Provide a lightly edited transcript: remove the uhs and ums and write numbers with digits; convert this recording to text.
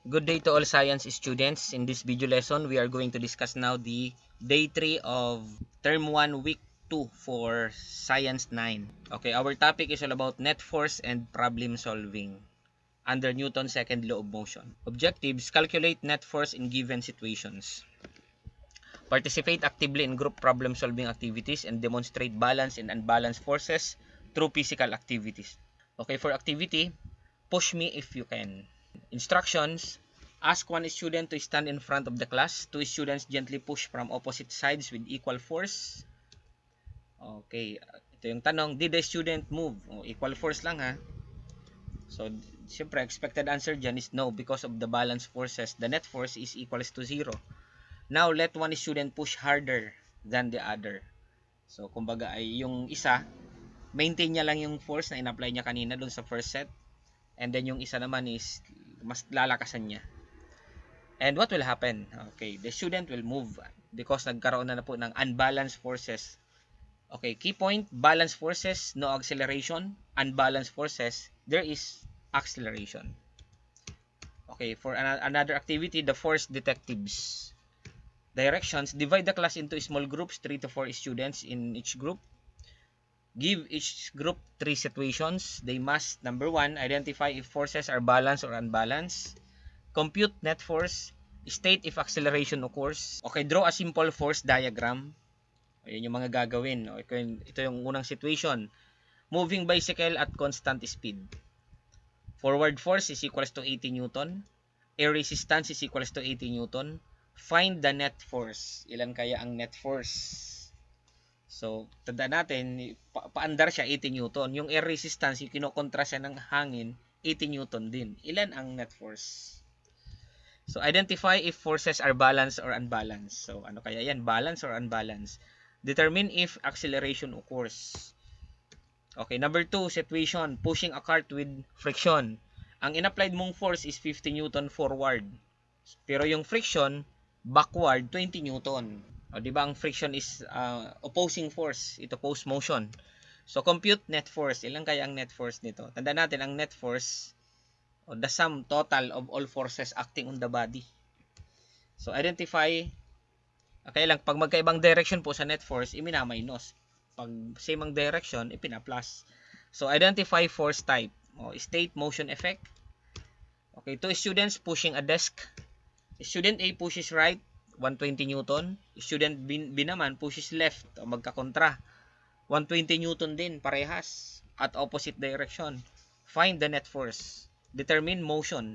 Good day to all science students. In this video lesson, we are going to discuss now the day 3 of term 1 week 2 for science 9. Okay, our topic is all about net force and problem solving under Newton's second law of motion. Objectives: calculate net force in given situations. Participate actively in group problem solving activities and demonstrate balance and unbalanced forces through physical activities. Okay, for activity, push me if you can. Instructions: ask one student to stand in front of the class. Two students gently push from opposite sides with equal force. Okay, ito yung tanong, did the student move? Equal force lang ha. So, siyempre, expected answer dyan is no because of the balance forces. The net force is equals to 0. Now, let one student push harder than the other. So, kumbaga ay yung isa, maintain niya lang yung force na in-apply niya kanina dun sa first set. And then yung isa naman is mas lalakasan niya. And what will happen? Okay, the student will move because nagkaroon na po ng unbalanced forces. Okay, key point, balanced forces, no acceleration. Unbalanced forces, there is acceleration. Okay, for another activity, the force detectives. Directions: divide the class into small groups, 3 to 4 students in each group. Give each group 3 situations. They must, number 1, identify if forces are balanced or unbalanced. Compute net force. State if acceleration occurs. Okay, draw a simple force diagram. Ayan yung mga gagawin. Okay, ito yung unang situation. Moving bicycle at constant speed. Forward force is equals to 80 Newton. Air resistance is equals to 80 Newton. Find the net force. Ilan kaya ang net force? So, tandaan natin, paandar siya 80 Newton. Yung air resistance, yung kinokontra siya ng hangin, 80 Newton din. Ilan ang net force? So, identify if forces are balanced or unbalanced. So, ano kaya yan? Balance or unbalanced? Determine if acceleration occurs. Okay, number 2, situation. Pushing a cart with friction. Ang inapplied mong force is 50 Newton forward. Pero yung friction, backward, 20 Newton. O, di ba ang friction is opposing force. It oppose motion. So, compute net force. Ilan kaya ang net force nito? Tandaan natin, ang net force, o the sum total of all forces acting on the body. So, identify, kaya lang, pag magkaibang direction po sa net force, iminamainos. Pag same ang direction, ipina-plus. So, identify force type. O, state motion effect. Okay, 2 students pushing a desk. Student A pushes right, 120 Newton. Student B naman pushes left, o magkakontra. 120 Newton din, parehas. At opposite direction. Find the net force. Determine motion.